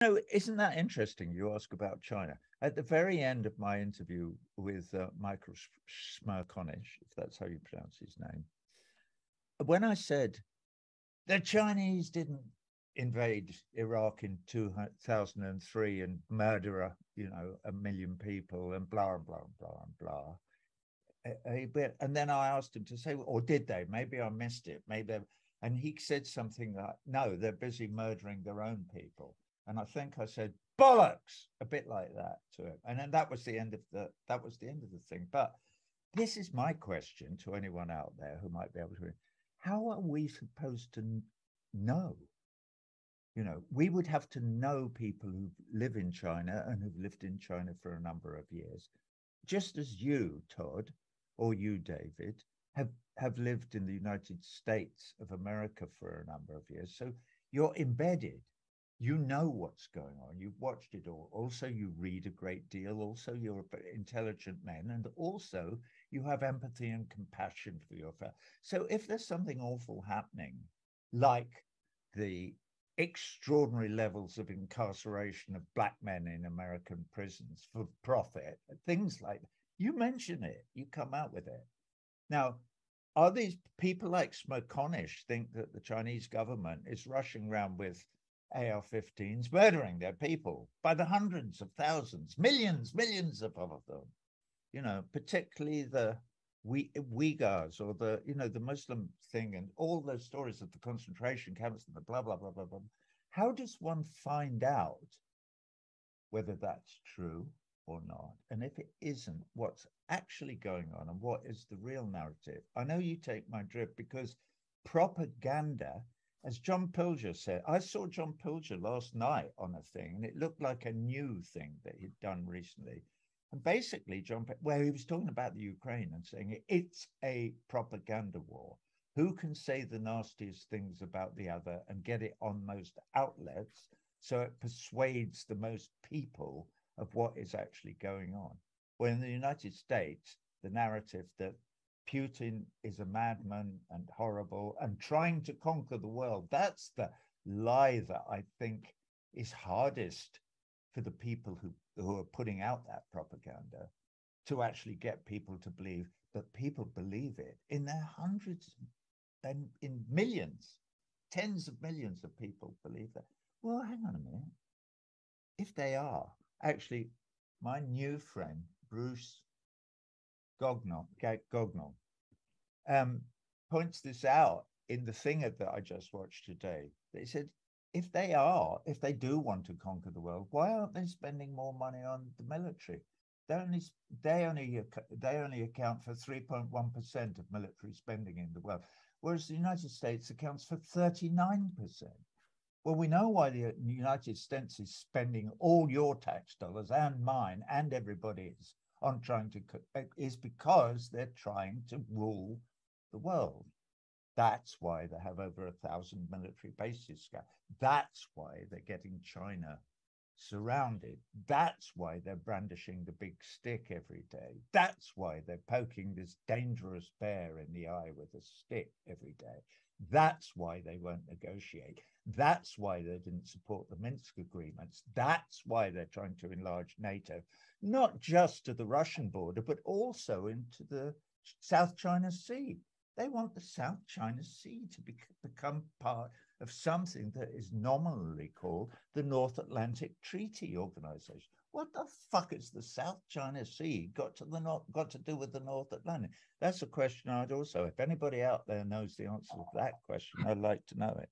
No, isn't that interesting? You ask about China. At the very end of my interview with Michael Smerconish, if that's how you pronounce his name, when I said the Chinese didn't invade Iraq in 2003 and murder, a million people and blah, blah, blah, blah. And then I asked him to say, or did they? Maybe I missed it. Maybe, and he said something like, no, they're busy murdering their own people. And I think I said, bollocks, a bit like that to him. And then that was the end of the thing. But this is my question to anyone out there who might be able to. How are we supposed to know? We would have to know people who live in China and who've lived in China for a number of years, just as you, Todd, or you, David, have lived in the United States of America for a number of years. So you're embedded. You know what's going on. You've watched it all. Also, you read a great deal. Also, you're intelligent men. And also, you have empathy and compassion for your fellow. So if there's something awful happening, like the extraordinary levels of incarceration of black men in American prisons for profit, things like that, you mention it, you come out with it. Now, are these people like Smerconish think that the Chinese government is rushing around with AR-15s, murdering their people by the hundreds of thousands, millions of them, particularly the Uyghurs or the Muslim thing and all those stories of the concentration camps and the blah, blah, blah, blah, blah. How does one find out whether that's true or not? And if it isn't, what's actually going on and what is the real narrative? I know you take my drift because propaganda, as John Pilger said, I saw John Pilger last night on a thing and it looked like a new thing that he'd done recently. And basically, where he was talking about the Ukraine and saying it's a propaganda war. Who can say the nastiest things about the other and get it on most outlets so it persuades the most people of what is actually going on? Well, in the United States, the narrative that Putin is a madman and horrible and trying to conquer the world, that's the lie that I think is hardest for the people who are putting out that propaganda to actually get people to believe. But people believe it in their hundreds and in millions, tens of millions of people believe that. Well, hang on a minute. If they are, actually, my new friend, Bruce Gognall, points this out in the thing that I just watched today. They said, if they do want to conquer the world, why aren't they spending more money on the military? They only account for 3.1% of military spending in the world, whereas the United States accounts for 39%. Well, we know why the United States is spending all your tax dollars and mine and everybody's on is because they're trying to rule the world. That's why they have over 1,000 military bases. That's why they're getting China surrounded. That's why they're brandishing the big stick every day. That's why they're poking this dangerous bear in the eye with a stick every day. That's why they won't negotiate. That's why they didn't support the Minsk agreements. That's why they're trying to enlarge NATO, not just to the Russian border, but also into the South China Sea. They want the South China Sea to become part of something that is nominally called the North Atlantic Treaty Organization. What the fuck is the South China Sea got to do with the North Atlantic? That's a question I'd also, if anybody out there knows the answer to that question, I'd like to know it.